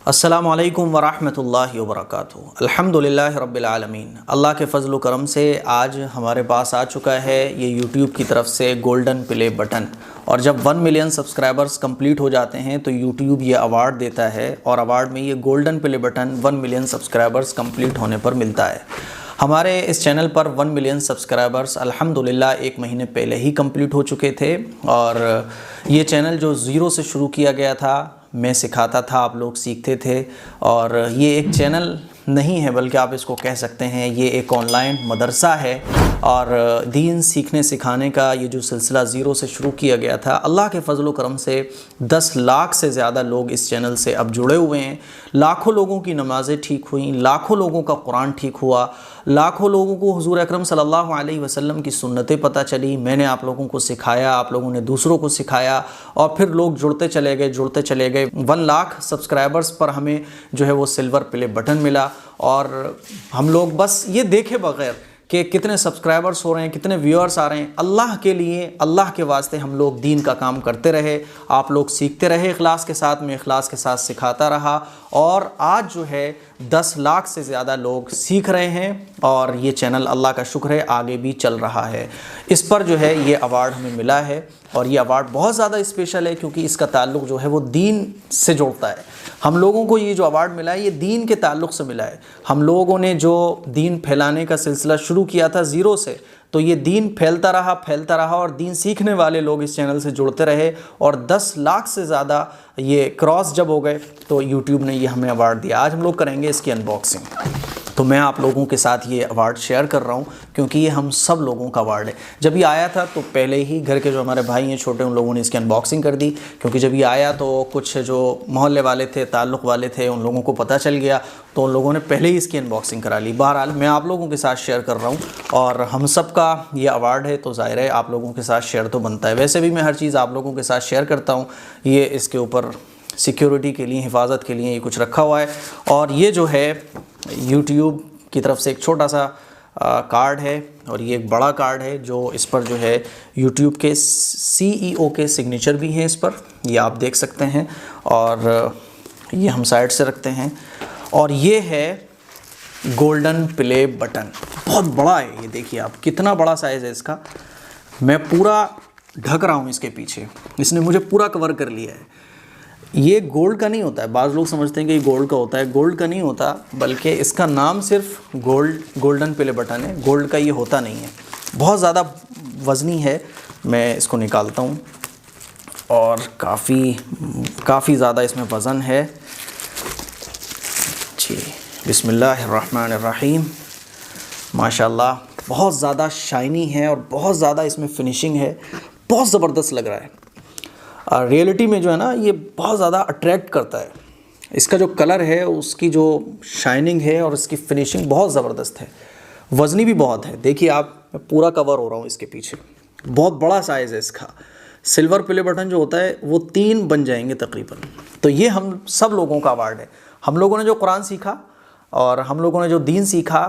अस्सलामुअलैकुम वरहमतुल्लाहि वबरकातुहू। अल्हम्दुलिल्लाहि रब्बिल आलमीन। अल्लाह के फ़ज़ल व करम से आज हमारे पास आ चुका है ये यूट्यूब की तरफ से गोल्डन प्ले बटन। और जब 1 मिलियन सब्सक्राइबर्स कंप्लीट हो जाते हैं तो यूट्यूब ये अवार्ड देता है और अवार्ड में ये golden play button 1 million subscribers complete होने पर मिलता है। हमारे इस चैनल पर 1 मिलियन सब्सक्राइबर्स अल्हम्दुलिल्लाह 1 महीने पहले ही कंप्लीट हो चुके थे। और ये चैनल जो ज़ीरो से शुरू किया गया था, मैं सिखाता था, आप लोग सीखते थे। और ये एक चैनल नहीं है बल्कि आप इसको कह सकते हैं ये एक ऑनलाइन मदरसा है। और दीन सीखने सिखाने का ये जो सिलसिला ज़ीरो से शुरू किया गया था, अल्लाह के फ़ज़ल व करम से 10 लाख से ज़्यादा लोग इस चैनल से अब जुड़े हुए हैं। लाखों लोगों की नमाज़ें ठीक हुई, लाखों लोगों का कुरान ठीक हुआ, लाखों लोगों को हुज़ूर अकरम सल्लल्लाहु अलैहि वसल्लम की सुन्नतें पता चली। मैंने आप लोगों को सिखाया, आप लोगों ने दूसरों को सिखाया और फिर लोग जुड़ते चले गए। 1 लाख सब्सक्राइबर्स पर हमें जो है वो सिल्वर प्ले बटन मिला। और हम लोग बस ये देखे बगैर कि कितने सब्सक्राइबर्स हो रहे हैं, कितने व्यूअर्स आ रहे हैं, अल्लाह के लिए, अल्लाह के वास्ते हम लोग दीन का काम करते रहे। आप लोग सीखते रहे इखलास के साथ, मैं इखलास के साथ सिखाता रहा। और आज जो है 10 लाख से ज़्यादा लोग सीख रहे हैं और ये चैनल अल्लाह का शुक्र है आगे भी चल रहा है। इस पर जो है ये अवार्ड हमें मिला है और ये अवार्ड बहुत ज़्यादा स्पेशल है क्योंकि इसका ताल्लुक़ जो है वो दीन से जोड़ता है। हम लोगों को ये जो अवार्ड मिला है ये दीन के ताल्लुक़ से मिला है। हम लोगों ने जो दीन फैलाने का सिलसिला शुरू किया था ज़ीरो से, तो ये दीन फैलता रहा और दीन सीखने वाले लोग इस चैनल से जुड़ते रहे। और 10 लाख से ज़्यादा ये क्रॉस जब हो गए तो यूट्यूब ने ये हमें अवार्ड दिया। आज हम लोग करेंगे इसकी अनबॉक्सिंग। तो मैं आप लोगों के साथ ये अवार्ड शेयर कर रहा हूँ क्योंकि ये हम सब लोगों का अवार्ड है। जब ये आया था तो पहले ही घर के जो हमारे भाई हैं छोटे, उन लोगों ने इसकी अनबॉक्सिंग कर दी क्योंकि जब ये आया तो कुछ जो मोहल्ले वाले थे, ताल्लुक़ वाले थे, उन लोगों को पता चल गया तो उन लोगों ने पहले ही इसकी अनबॉक्सिंग करा ली। बहरहाल मैं आप लोगों के साथ शेयर कर रहा हूँ और हम सब का ये अवार्ड है तो ज़ाहिर है आप लोगों के साथ शेयर तो बनता है। वैसे भी मैं हर चीज़ आप लोगों के साथ शेयर करता हूँ। ये इसके ऊपर सिक्योरिटी के लिए, हिफाजत के लिए ये कुछ रखा हुआ है। और ये जो है यूट्यूब की तरफ से एक छोटा सा कार्ड है और ये एक बड़ा कार्ड है जो इस पर जो है यूट्यूब के CEO के सिग्नेचर भी हैं इस पर, ये आप देख सकते हैं। और ये हम साइड से रखते हैं। और ये है गोल्डन प्ले बटन, बहुत बड़ा है ये, देखिए आप कितना बड़ा साइज़ है इसका। मैं पूरा ढक रहा हूँ इसके पीछे, इसने मुझे पूरा कवर कर लिया है। ये गोल्ड का नहीं होता है, बाज़ लोग समझते हैं कि ये गोल्ड का होता है, गोल्ड का नहीं होता, बल्कि इसका नाम सिर्फ गोल्डन प्ले बटन है। गोल्ड का ये होता नहीं है, बहुत ज़्यादा वज़नी है। मैं इसको निकालता हूँ और काफ़ी ज़्यादा इसमें वज़न है जी। बिस्मिल्लाहिर्रहमानिर्रहीम। माशाल्लाह बहुत ज़्यादा शाइनी है और बहुत ज़्यादा इसमें फिनिशिंग है, बहुत ज़बरदस्त लग रहा है। और रियलिटी में जो है ना ये बहुत ज़्यादा अट्रैक्ट करता है। इसका जो कलर है, उसकी जो शाइनिंग है और इसकी फिनिशिंग बहुत ज़बरदस्त है। वज़नी भी बहुत है, देखिए आप, मैं पूरा कवर हो रहा हूँ इसके पीछे। बहुत बड़ा साइज़ है इसका। सिल्वर प्ले बटन जो होता है वो 3 बन जाएंगे तकरीबन। तो ये हम सब लोगों का अवार्ड है। हम लोगों ने जो कुरान सीखा और हम लोगों ने जो दीन सीखा,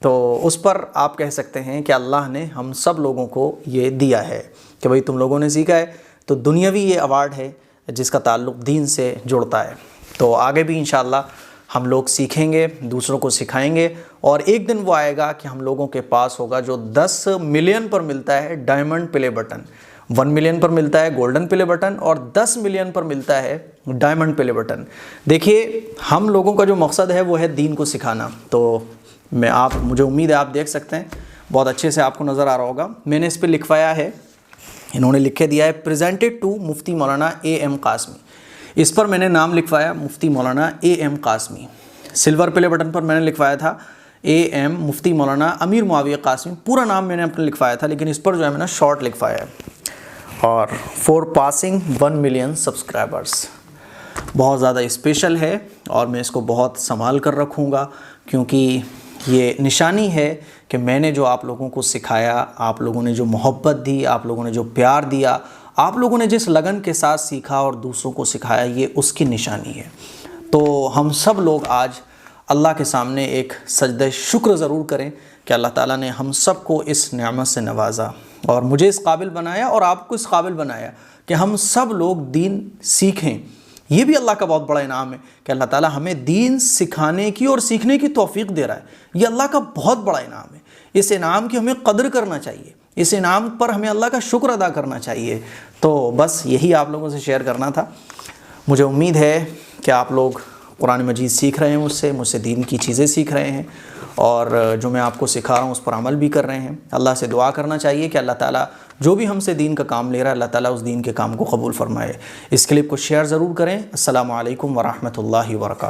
तो उस पर आप कह सकते हैं कि अल्लाह ने हम सब लोगों को ये दिया है कि भाई तुम लोगों ने सीखा है। तो दुनियावी ये अवार्ड है जिसका ताल्लुक़ दीन से जुड़ता है। तो आगे भी इंशाअल्लाह हम लोग सीखेंगे, दूसरों को सिखाएंगे और एक दिन वो आएगा कि हम लोगों के पास होगा जो 10 मिलियन पर मिलता है डायमंड प्ले बटन, 1 मिलियन पर मिलता है गोल्डन प्ले बटन और 10 मिलियन पर मिलता है डायमंड प्ले बटन। देखिए हम लोगों का जो मकसद है वो है दीन को सिखाना। तो मुझे उम्मीद है आप देख सकते हैं, बहुत अच्छे से आपको नज़र आ रहा होगा। मैंने इस पर लिखवाया है, इन्होंने लिख के दिया है presented to Mufti Maulana A.M. क़ास्मी। इस पर मैंने नाम लिखवाया मुफ्ती मौलाना A.M. क़ास्मी। सिल्वर प्ले बटन पर मैंने लिखवाया था A.M. मुफ्ती मौलाना अमीर मुआविया क़ास्मी, पूरा नाम मैंने अपना लिखवाया था, लेकिन इस पर जो है मैंने शॉर्ट लिखवाया है। और फॉर पासिंग 1 मिलियन सब्सक्राइबर्स, बहुत ज़्यादा स्पेशल है और मैं इसको बहुत संभाल कर रखूँगा क्योंकि ये निशानी है कि मैंने जो आप लोगों को सिखाया, आप लोगों ने जो मोहब्बत दी, आप लोगों ने जो प्यार दिया, आप लोगों ने जिस लगन के साथ सीखा और दूसरों को सिखाया, ये उसकी निशानी है। तो हम सब लोग आज अल्लाह के सामने एक सजदे शुक्र ज़रूर करें कि अल्लाह ताला ने हम सब को इस नेमत से नवाजा और मुझे इस काबिल बनाया और आपको इस काबिल बनाया कि हम सब लोग दीन सीखें। ये भी अल्लाह का बहुत बड़ा इनाम है कि अल्लाह ताला हमें दीन सिखाने की और सीखने की तौफीक दे रहा है। ये अल्लाह का बहुत बड़ा इनाम है। इस इनाम की हमें कदर करना चाहिए, इस इनाम पर हमें अल्लाह का शुक्र अदा करना चाहिए। तो बस यही आप लोगों से शेयर करना था। मुझे उम्मीद है कि आप लोग कुरान मजीद सीख रहे हैं, मुझसे दीन की चीज़ें सीख रहे हैं और जो मैं आपको सिखा रहा हूँ उस पर अमल भी कर रहे हैं। अल्लाह से दुआ करना चाहिए कि अल्लाह ताला जो भी हमसे दीन का काम ले रहा है, अल्लाह ताला उस दीन के काम को कबूल फरमाए। इस क्लिप को शेयर ज़रूर करें। अस्सलामु अलैकुम व रहमतुल्लाहि व बरकातहू।